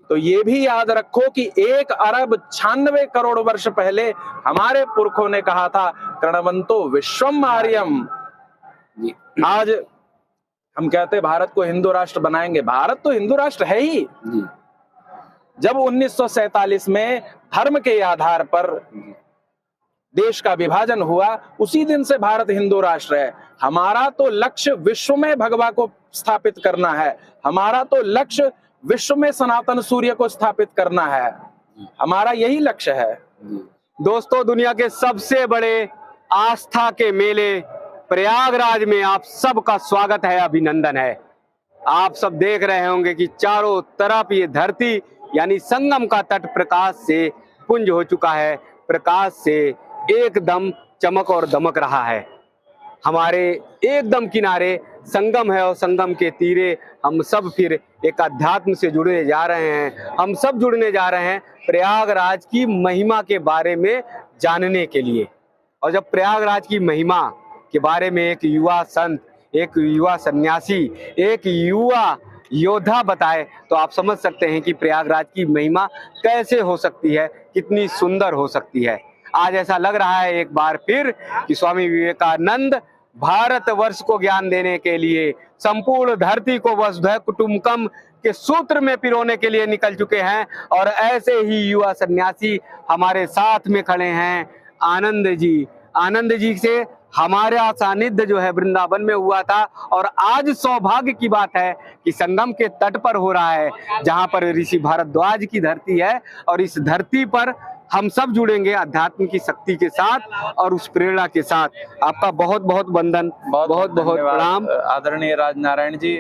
तो ये भी याद रखो कि 1 अरब 96 करोड़ वर्ष पहले हमारे पुरखों ने कहा था कृणवंतो विश्वम आर्यम। आज हम कहते भारत को हिंदू राष्ट्र बनाएंगे, भारत तो हिंदू राष्ट्र है ही। जब 1947 में धर्म के आधार पर देश का विभाजन हुआ, उसी दिन से भारत हिंदू राष्ट्र है। हमारा तो लक्ष्य विश्व में भगवा को स्थापित करना है, हमारा तो लक्ष्य विश्व में सनातन सूर्य को स्थापित करना है, हमारा यही लक्ष्य है। दोस्तों, दुनिया के सबसे बड़े आस्था के मेले प्रयागराज में आप सबका स्वागत है, अभिनंदन है। आप सब देख रहे होंगे कि चारों तरफ ये धरती यानी संगम का तट प्रकाश से पुंज हो चुका है, प्रकाश से एकदम चमक और दमक रहा है। हमारे एकदम किनारे संगम है और संगम के तीरे हम सब फिर एक अध्यात्म से जुड़ने जा रहे हैं। हम सब जुड़ने जा रहे हैं प्रयागराज की महिमा के बारे में जानने के लिए। और जब प्रयागराज की महिमा के बारे में एक युवा संत, एक युवा सन्यासी, एक युवा योद्धा बताए तो आप समझ सकते हैं कि प्रयागराज की महिमा कैसे हो सकती है, कितनी सुंदर हो सकती है। आज ऐसा लग रहा है एक बार फिर कि स्वामी विवेकानंद भारतवर्ष को ज्ञान देने के लिए, संपूर्ण धरती को वसुधैव कुटुंबकम के सूत्र में पिरोने के लिए निकल चुके हैं। और ऐसे ही युवा सन्यासी हमारे साथ में खड़े हैं। आनंद जी से हमारा सानिध्य जो है वृंदावन में हुआ था, और आज सौभाग्य की बात है कि संगम के तट पर हो रहा है, जहां पर ऋषि भारद्वाज की धरती है। और इस धरती पर हम सब जुड़ेंगे अध्यात्म की शक्ति के साथ और उस प्रेरणा के साथ। आपका बहुत बहुत वंदन, बहुत बहुत प्रणाम आदरणीय राजनारायण जी।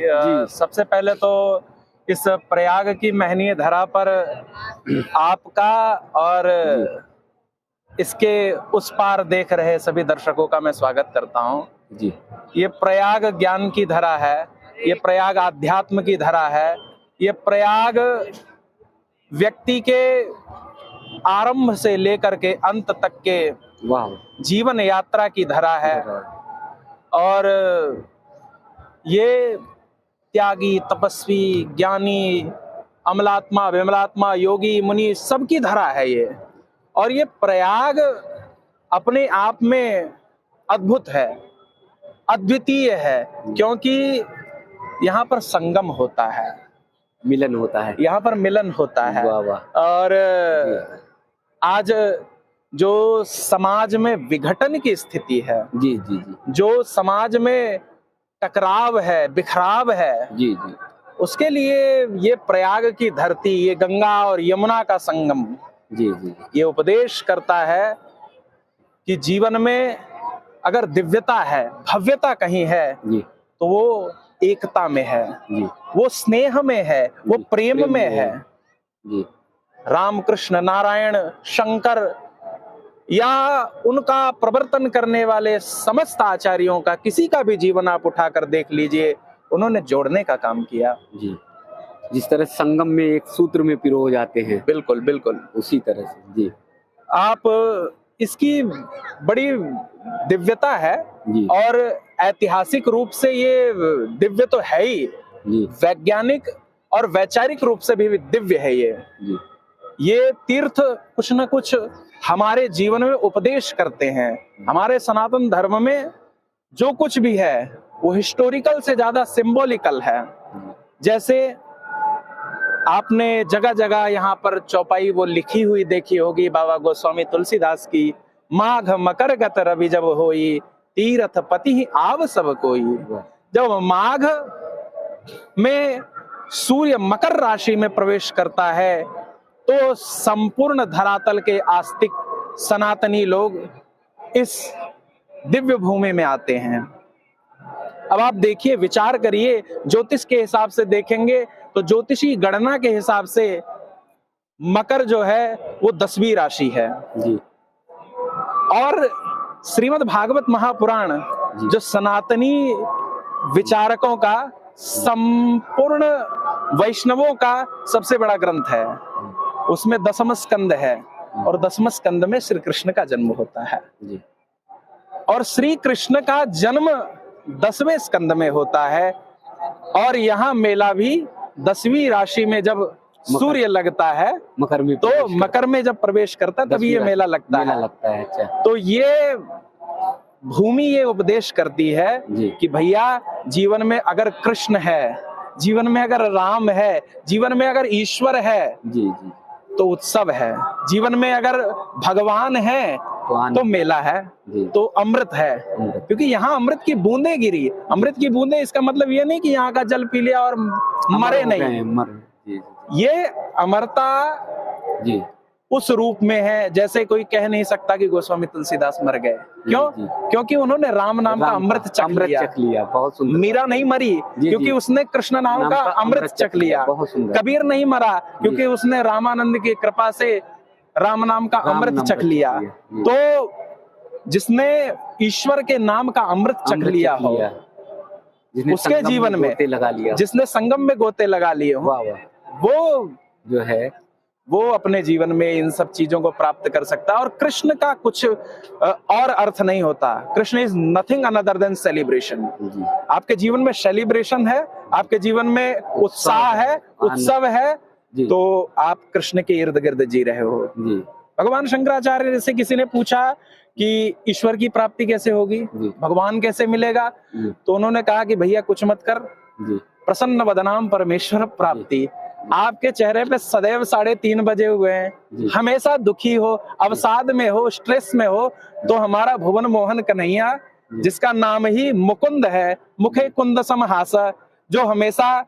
सबसे पहले तो इस प्रयाग की महनीय धरा पर आपका और इसके उस पार देख रहे सभी दर्शकों का मैं स्वागत करता हूँ जी। ये प्रयाग ज्ञान की धरा है, ये प्रयाग आध्यात्म की धरा है, ये प्रयाग व्यक्ति के आरंभ से लेकर के अंत तक के जीवन यात्रा की धरा है। और ये त्यागी, तपस्वी, ज्ञानी, अमलात्मा, विमलात्मा, योगी, मुनि सबकी धरा है ये। और ये प्रयाग अपने आप में अद्भुत है, अद्वितीय है, क्योंकि यहाँ पर संगम होता है, मिलन होता है, यहाँ पर मिलन होता है। और आज जो समाज में विघटन की स्थिति है, जी जी जी, जो समाज में टकराव है, बिखराव है, जी जी, उसके लिए ये प्रयाग की धरती, ये गंगा और यमुना का संगम, जी जी, ये उपदेश करता है कि जीवन में अगर दिव्यता है, भव्यता कहीं है जी, तो वो एकता में है जी, वो स्नेह में है, वो प्रेम में है जी। राम, कृष्ण, नारायण, शंकर या उनका प्रवर्तन करने वाले समस्त आचार्यों का किसी का भी जीवन आप उठाकर देख लीजिए, उन्होंने जोड़ने का काम किया जी। जिस तरह संगम में एक सूत्र में पिरो हो जाते हैं, बिल्कुल बिल्कुल उसी तरह से जी। आप इसकी बड़ी दिव्यता है जी। और ऐतिहासिक रूप से ये दिव्य तो है ही, वैज्ञानिक और वैचारिक रूप से भी दिव्य है ये जी। ये तीर्थ कुछ न कुछ हमारे जीवन में उपदेश करते हैं। हमारे सनातन धर्म में जो कुछ भी है वो हिस्टोरिकल से ज्यादा सिंबॉलिकल है। जैसे आपने जगह जगह यहाँ पर चौपाई वो लिखी हुई देखी होगी बाबा गोस्वामी तुलसीदास की, माघ मकर गत रवि जब होई, तीर्थ पति आव सब कोई। जब माघ में सूर्य मकर राशि में प्रवेश करता है तो संपूर्ण धरातल के आस्तिक सनातनी लोग इस दिव्य भूमि में आते हैं। अब आप देखिए, विचार करिए, ज्योतिष के हिसाब से देखेंगे तो ज्योतिषी गणना के हिसाब से मकर जो है वो 10वीं राशि है जी। और श्रीमद् भागवत महापुराण जो सनातनी विचारकों का, संपूर्ण वैष्णवों का सबसे बड़ा ग्रंथ है, उसमें 10वां स्कंद है और 10वां स्कंद में श्री कृष्ण का जन्म होता है जी। और श्री कृष्ण का जन्म 10वें स्कंद में होता है। और यहाँ मेला भी 10वीं राशि में जब सूर्य लगता है मकर में तो मकर में जब प्रवेश करता है तभी ये मेला लगता है। लगता है। अच्छा, तो ये भूमि ये उपदेश करती है जी। कि भैया जीवन में अगर कृष्ण है, जीवन में अगर राम है, जीवन में अगर ईश्वर है जी जी, तो उत्सव है, जीवन में अगर भगवान है तो मेला है, तो अमृत है। क्योंकि यहाँ अमृत की बूंदें गिरी। अमृत की बूंदें इसका मतलब ये नहीं कि यहाँ का जल पी लिया और मरे नहीं। ये अमरता जी उस रूप में है जैसे कोई कह नहीं सकता कि गोस्वामी तुलसीदास मर गए। क्यों? क्योंकि उन्होंने राम नाम का अमृत चख लिया। बहुत सुंदर। मीरा नहीं मरी क्योंकि उसने कृष्ण नाम का अमृत चख लिया। कबीर नहीं मरा क्योंकि उसने रामानंद की कृपा से राम नाम का अमृत चख लिया। तो जिसने ईश्वर के नाम का अमृत चख लिया हो, उसके जीवन में लगा लिया, जिसने संगम में गोते लगा लिए हो, वो जो है वो अपने जीवन में इन सब चीजों को प्राप्त कर सकता है। और कृष्ण का कुछ और अर्थ नहीं होता। Krishna is nothing another than celebration. आपके जीवन में सेलिब्रेशन है, आपके जीवन में उत्साह है, उत्सव है, तो आप कृष्ण के इर्द गिर्द जी रहे हो। भगवान शंकराचार्य से किसी ने पूछा कि ईश्वर की प्राप्ति कैसे होगी, भगवान कैसे मिलेगा, तो उन्होंने कहा कि भैया कुछ मत कर, प्रसन्न वदनाम परमेश्वर प्राप्ति। आपके चेहरे पे सदैव 3:30 बजे हुए हैं, हमेशा दुखी हो, अवसाद में हो, स्ट्रेस में हो, तो हमारा भुवन मोहन कन्हैया जिसका नाम ही मुकुंद है, मुखे कुंद सम हासा, जो हमेशा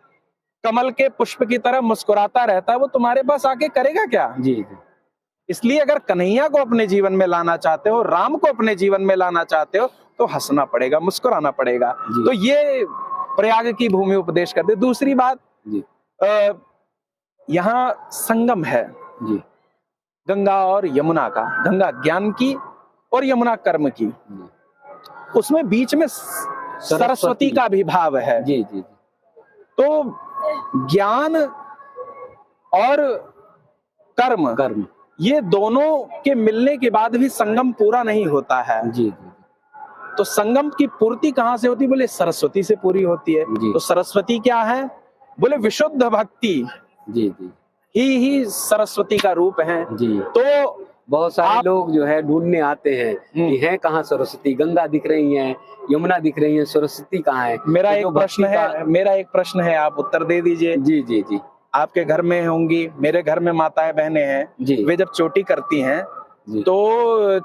कमल के पुष्प की तरह मुस्कुराता रहता है, वो तुम्हारे पास आके करेगा क्या? जी। इसलिए अगर कन्हैया को अपने जीवन में लाना चाहते हो, राम को अपने जीवन में लाना चाहते हो, तो हंसना पड़ेगा, मुस्कुराना पड़ेगा। तो ये प्रयाग की भूमि उपदेश करते। दूसरी बात, यहाँ संगम है जी, गंगा और यमुना का, गंगा ज्ञान की और यमुना कर्म की। उसमें बीच में सरस्वती का भी भाव है। जी जी। तो ज्ञान और कर्म ये दोनों के मिलने के बाद भी संगम पूरा नहीं होता है। जी जी। तो संगम की पूर्ति कहाँ से होती? बोले सरस्वती से पूरी होती है। तो सरस्वती क्या है? बोले विशुद्ध भक्ति। जी जी, ही सरस्वती का रूप है। जी। तो बहुत सारे लोग जो है ढूंढने आते हैं कि है कहाँ सरस्वती, गंगा दिख रही है, यमुना दिख रही है, सरस्वती कहाँ है? मेरा एक प्रश्न है, आप उत्तर दे दीजिए। जी जी जी। आपके घर में होंगी, मेरे घर में माताएं बहनें हैं, वे जब चोटी करती हैं तो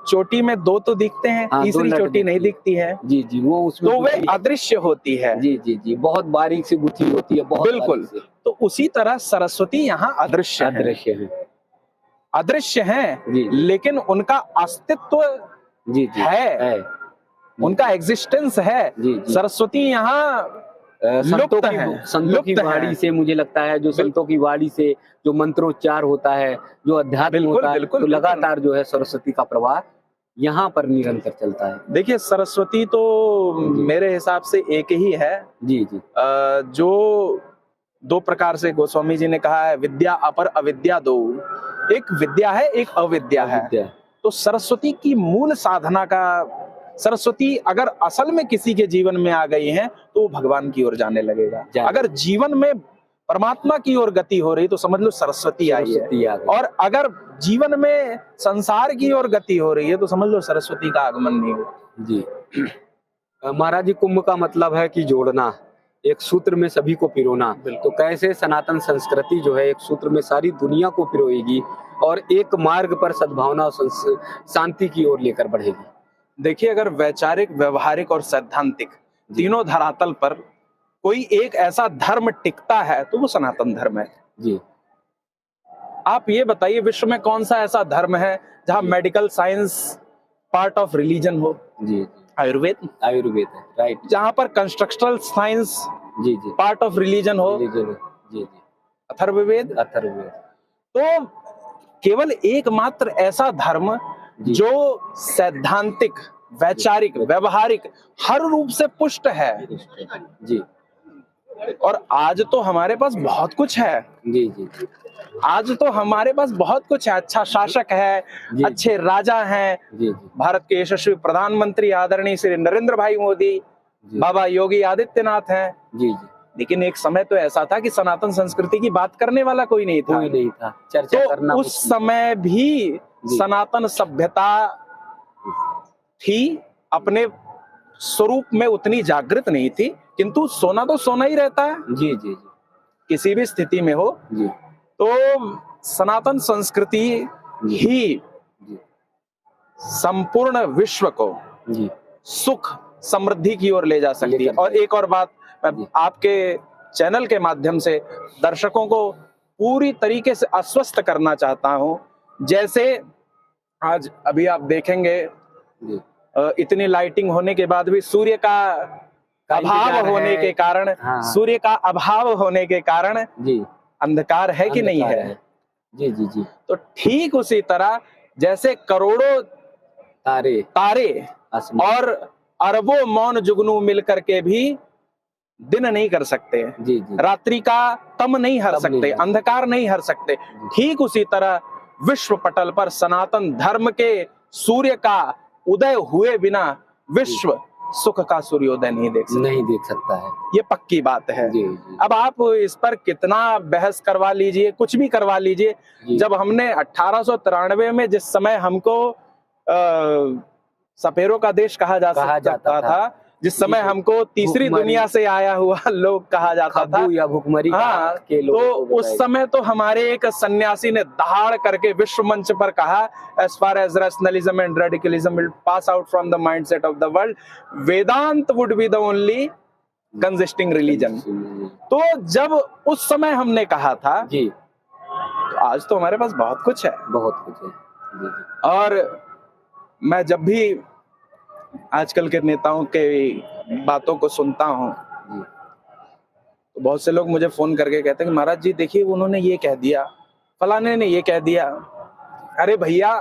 चोटी में 2 तो दिखते हैं, तीसरी चोटी नहीं दिखती है। जी जी, वो उसमें तो वे अदृश्य होती है। जी जी जी, बहुत बारीक सी गुथी होती है, बहुत बिल्कुल। तो उसी तरह सरस्वती यहाँ अदृश्य है, लेकिन उनका अस्तित्व है, उनका एग्जिस्टेंस है। सरस्वती यहाँ संतों की वाणी से, मुझे लगता है जो संतों की वाणी से जो मंत्रोच्चार होता है, जो अध्यात्म होता है, तो लगातार जो है सरस्वती का प्रवाह यहाँ पर निरंतर चलता है। देखिए सरस्वती तो मेरे हिसाब से एक ही है। जी जी। जो 2 प्रकार से गोस्वामी जी ने कहा है, विद्या अपर अविद्या 2। एक विद्या है, एक अविद्या है। तो सरस्वती की मूल साधना का, सरस्वती अगर असल में किसी के जीवन में आ गई है तो वो भगवान की ओर जाने लगेगा। अगर जीवन में परमात्मा की ओर गति हो रही तो समझ लो सरस्वती आई है। और अगर जीवन में संसार की ओर गति हो रही है तो समझ लो सरस्वती का आगमन नहीं हुआ। जी। महाराज जी, कुंभ का मतलब है कि जोड़ना, एक सूत्र में सभी को पिरोना। तो कैसे सनातन संस्कृति जो है एक सूत्र में सारी दुनिया को पिरोएगी और एक मार्ग पर सद्भावना और शांति की ओर लेकर बढ़ेगी? देखिए, अगर वैचारिक, व्यवहारिक और सैद्धांतिक तीनों धरातल पर कोई एक ऐसा धर्म टिकता है तो वो सनातन धर्म है। जी। आप ये बताइए, विश्व में कौन सा ऐसा धर्म है जहां medical science part of religion हो? जी। आयुर्वेद है, राइट। जहां पर कंस्ट्रक्शनल साइंस जी जी पार्ट ऑफ रिलीजन हो? जी जी। अथर्ववेद। तो केवल एकमात्र ऐसा धर्म जो सैद्धांतिक, वैचारिक, व्यवहारिक हर रूप से पुष्ट है। जी। और आज तो हमारे पास बहुत कुछ है। जी जी। आज तो हमारे पास बहुत कुछ है। अच्छा शासक है, अच्छे राजा हैं। जी जी। भारत के यशस्वी प्रधानमंत्री आदरणीय श्री नरेंद्र भाई मोदी, बाबा योगी आदित्यनाथ हैं। जी जी। लेकिन एक समय तो ऐसा था कि सनातन संस्कृति की बात करने वाला कोई नहीं था। कोई नहीं था, चर्चा करना तो उस समय भी सनातन सभ्यता थी, अपने स्वरूप में उतनी जागृत नहीं थी, किंतु सोना तो सोना ही रहता है। जी जी जी किसी भी स्थिति में हो जी तो सनातन संस्कृति ही संपूर्ण विश्व को जी सुख समृद्धि की ओर ले जा सकती है। और एक और बात मैं आपके चैनल के माध्यम से दर्शकों को पूरी तरीके से आश्वस्त करना चाहता हूं। जैसे आज अभी आप देखेंगे इतनी लाइटिंग होने के बाद भी सूर्य का अभाव होने के कारण, सूर्य का अभाव होने के कारण अंधकार है कि नहीं है? जी जी जी। तो ठीक उसी तरह जैसे करोड़ों तारे और अरबों मौन जुगनू मिलकर के भी दिन नहीं कर सकते, जी जी। रात्रि का तम नहीं हर सकते, अंधकार नहीं हर सकते, ठीक उसी तरह विश्व पटल पर सनातन धर्म के सूर्य का उदय हुए बिना विश्व सुख का सूर्योदय नहीं देख सकता है। ये पक्की बात है। जी, जी। अब आप इस पर कितना बहस करवा लीजिए, कुछ भी करवा लीजिए, जब हमने 1893 में जिस समय हमको सपेरों का देश कहा जाता था, जिस समय हमको तीसरी दुनिया से आया हुआ लोग कहा जाता था या भुखमरी के लोग, तो उस समय तो हमारे एक सन्यासी ने दहाड़ करके विश्व मंच पर कहा, as far as rationalism and radicalism will pass out from the mindset of the world, Vedant would be the only consisting religion। तो जब उस समय हमने कहा था जी, तो आज तो हमारे पास बहुत कुछ है, बहुत कुछ है। जी, जी। और मैं जब भी आजकल के नेताओं के बातों को सुनता हूँ तो बहुत से लोग मुझे फोन करके कहते हैं कि महाराज जी देखिए उन्होंने ये कह दिया, फलाने ने ये कह दिया। अरे भैया,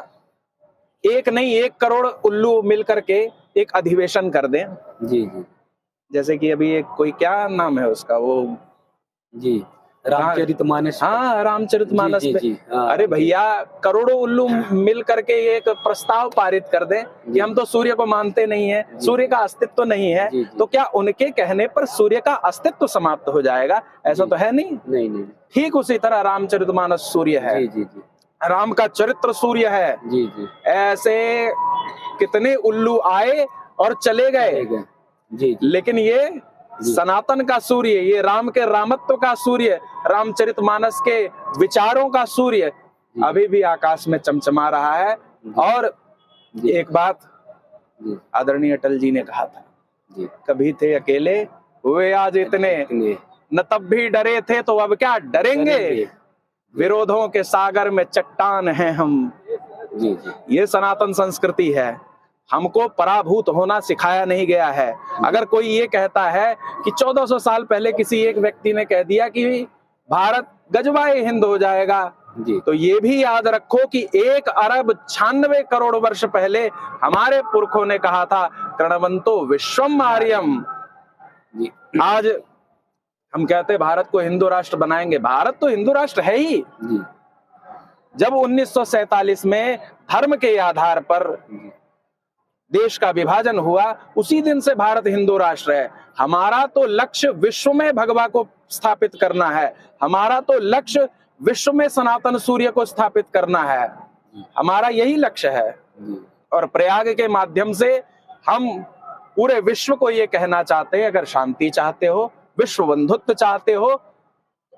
एक नहीं 1 करोड़ उल्लू मिल करके एक अधिवेशन कर दें। जी जी। जैसे कि अभी एक कोई क्या नाम है उसका, वो जी रामचरितमानस। हाँ, रामचरितमानस पे। अरे भैया, करोड़ों उल्लू मिल करके एक प्रस्ताव पारित कर दें कि हम तो सूर्य को मानते नहीं है, सूर्य का अस्तित्व तो नहीं है, तो क्या उनके कहने पर सूर्य का अस्तित्व समाप्त हो जाएगा? ऐसा तो है नहीं। नहीं। ठीक उसी तरह रामचरितमानस सूर्य है। जी जी जी। राम का चरित्र सूर्य है। जी जी। ऐसे कितने उल्लू आए और चले गए, जी। लेकिन ये सनातन का सूर्य, ये राम के रामत्व का सूर्य, रामचरितमानस के विचारों का सूर्य अभी भी आकाश में चमचमा रहा है। और एक बात आदरणीय अटल जी ने कहा था, कभी थे अकेले, हुए आज इतने, न तब भी डरे थे तो अब क्या डरेंगे, विरोधों के सागर में चट्टान हैं हम। ये सनातन संस्कृति है, हमको पराभूत होना सिखाया नहीं गया है। अगर कोई ये कहता है कि 1400 साल पहले किसी एक व्यक्ति ने कह दिया कि भारत गजवाए हिंद हो जाएगा, तो ये भी याद रखो कि 1 अरब 96 करोड़ वर्ष पहले हमारे पुरखों ने कहा था कर्णवंतो विश्वम आर्यम। आज हम कहते भारत को हिंदू राष्ट्र बनाएंगे, भारत तो हिंदू राष्ट्र है ही। जब 1947 में धर्म के आधार पर देश का विभाजन हुआ, उसी दिन से भारत हिंदू राष्ट्र है। हमारा तो लक्ष्य विश्व में भगवा को स्थापित करना है, हमारा तो लक्ष्य विश्व में सनातन सूर्य को स्थापित करना है, हमारा यही लक्ष्य है। और प्रयाग के माध्यम से हम पूरे विश्व को ये कहना चाहते हैं, अगर शांति चाहते हो, विश्व बंधुत्व चाहते हो,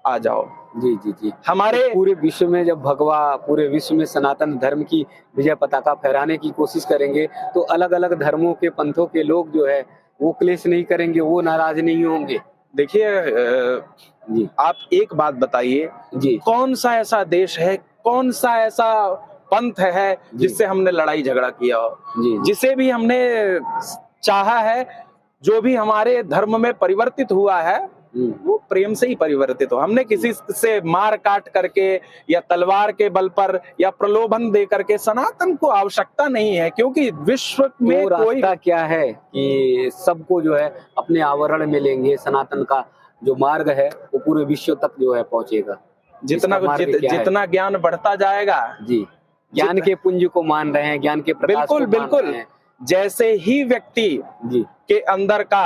आ जाओ। जी जी जी। हमारे पूरे विश्व में जब भगवा, पूरे विश्व में सनातन धर्म की विजय पताका फहराने की कोशिश करेंगे तो अलग अलग धर्मों के पंथों के लोग जो है वो क्लेश नहीं करेंगे, वो नाराज नहीं होंगे। देखिए आप एक बात बताइए जी, कौन सा ऐसा देश है, कौन सा ऐसा पंथ है जिससे हमने लड़ाई झगड़ा किया हो? जिसे भी हमने चाहा है, जो भी हमारे धर्म में परिवर्तित हुआ है वो प्रेम से ही परिवर्तित हो। हमने किसी से मार काट करके या तलवार के बल पर या प्रलोभन दे करके, सनातन को आवश्यकता नहीं है, क्योंकि विश्व में कोई क्या है कि सबको जो है अपने आवरण में लेंगे। सनातन का जो मार्ग है वो पूरे विश्व तक जो है पहुंचेगा। जितना ज्ञान बढ़ता जाएगा, जी, ज्ञान के पुंज को मान रहे हैं, ज्ञान के प्रकाश को मान रहे हैं। जैसे ही व्यक्ति के अंदर का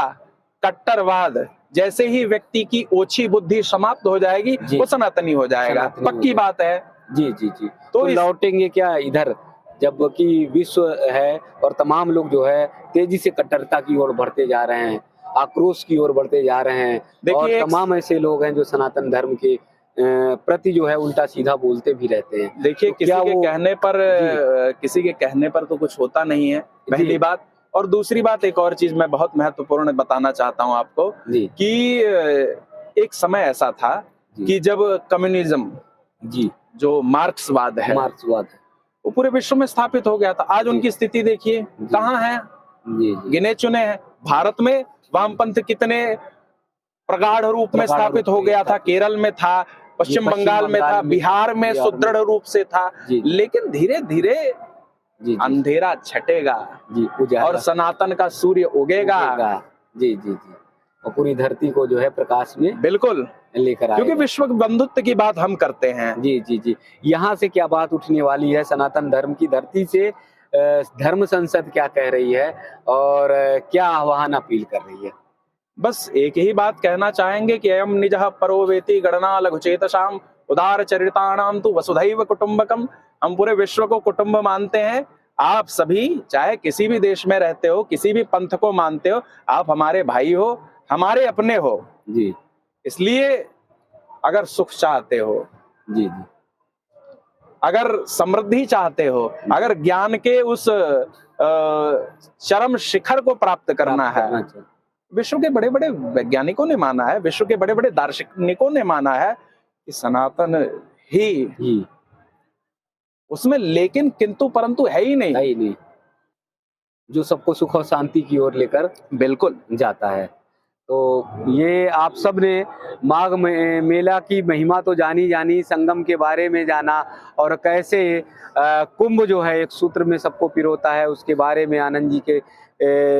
कट्टरवाद जैसे ही व्यक्ति की ओछी बुद्धि समाप्त हो जाएगी जी। वो सनातनी हो जाएगा, सनातनी हो पक्की जाएगा। बात है। जी जी जी। तो तो इस- लौटेंगे क्या इधर, जबकि विश्व है और तमाम लोग जो है तेजी से कट्टरता की ओर बढ़ते जा रहे हैं, आक्रोश की ओर बढ़ते जा रहे हैं। देखिए, और एक- तमाम ऐसे लोग हैं जो सनातन धर्म के प्रति जो है उल्टा सीधा बोलते भी रहते हैं। देखिए, तो क्या वो किसी के कहने पर तो कुछ होता नहीं है, पहली जी। बात। और दूसरी बात, एक और चीज मैं बहुत महत्वपूर्ण बताना चाहता हूं आपको जी कि एक समय ऐसा था जी। कि जब कम्युनिज्म, जी जो मार्क्सवाद है, मार्क्सवाद है। वो पूरे विश्व में स्थापित हो गया था। आज जी। उनकी स्थिति देखिए जी। कहाँ है, जी जी। गिने चुने हैं। भारत में वामपंथ कितने प्रगाढ़ रूप में प्रगाढ़ स्थापित रूप हो में गया था, स्थापित। केरल में था, पश्चिम पश्चिम बंगाल में था, बंगाल में, बिहार में बिहार में। सुदृढ़ रूप से था। जी जी। लेकिन धीरे धीरे जी जी। अंधेरा छटेगा जी उजाला और सनातन का सूर्य उगेगा। जी जी जी। और पूरी धरती को जो है प्रकाश में बिल्कुल, लेकर क्योंकि आएगा। विश्व बंधुत्व की बात हम करते हैं। जी जी जी। यहाँ से क्या बात उठने वाली है सनातन धर्म की धरती से, धर्म संसद क्या कह रही है और क्या आह्वान अपील कर रही है? बस एक ही बात कहना चाहेंगे कि अयम निजः परो वेति गणना लघुचेतसाम उदार चरिताणाम तु वसुधैव कुटुंबकम। हम पूरे विश्व को कुटुंब मानते हैं। आप सभी चाहे किसी भी देश में रहते हो, किसी भी पंथ को मानते हो, आप हमारे भाई हो, हमारे अपने हो। जी इसलिए अगर सुख चाहते हो, जी जी। अगर समृद्धि चाहते हो, अगर ज्ञान के उस चरम शिखर को प्राप्त करना है, विश्व के बड़े बड़े वैज्ञानिकों ने माना है, विश्व के बड़े बड़े दार्शनिकों ने माना है कि सनातन ही उसमें लेकिन किंतु परंतु है ही नहीं, जो सबको सुख और शांति की ओर लेकर बिल्कुल जाता है। तो ये आप सब ने माघ मेला की महिमा तो जानी, संगम के बारे में जाना और कैसे कुंभ जो है एक सूत्र में सबको पिरोता है, उसके बारे में आनंद जी के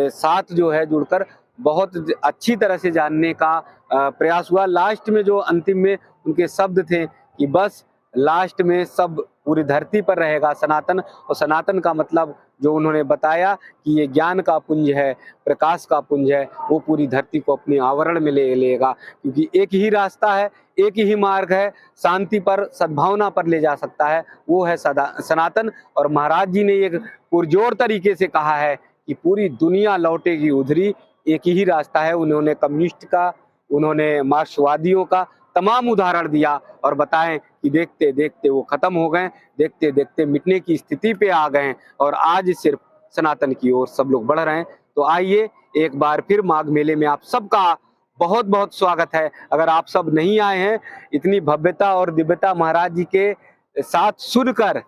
साथ जो है जुड़कर बहुत अच्छी तरह से जानने का प्रयास हुआ। लास्ट में जो अंतिम में उनके शब्द थे कि बस लास्ट में सब पूरी धरती पर रहेगा सनातन, और सनातन का मतलब जो उन्होंने बताया कि ये ज्ञान का पुंज है, प्रकाश का पुंज है, वो पूरी धरती को अपने आवरण में ले लेगा, क्योंकि एक ही रास्ता है, एक ही मार्ग है, शांति पर, सद्भावना पर ले जा सकता है, वो है सनातन। और महाराज जी ने एक पुरजोर तरीके से कहा है कि पूरी दुनिया लौटेगी उधरी, एक ही रास्ता है। उन्होंने कम्युनिस्ट का, उन्होंने मार्क्सवादियों का तमाम उदाहरण दिया और बताएं कि देखते देखते वो खत्म हो गए, देखते देखते मिटने की स्थिति पे आ गए और आज सिर्फ सनातन की ओर सब लोग बढ़ रहे हैं। तो आइए एक बार फिर माघ मेले में आप सबका बहुत बहुत स्वागत है। अगर आप सब नहीं आए हैं, इतनी भव्यता और दिव्यता महाराज जी के साथ सुनकर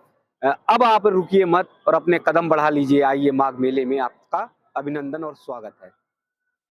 अब आप रुकिए मत और अपने कदम बढ़ा लीजिए। आइए माघ मेले में आपका अभिनंदन और स्वागत है।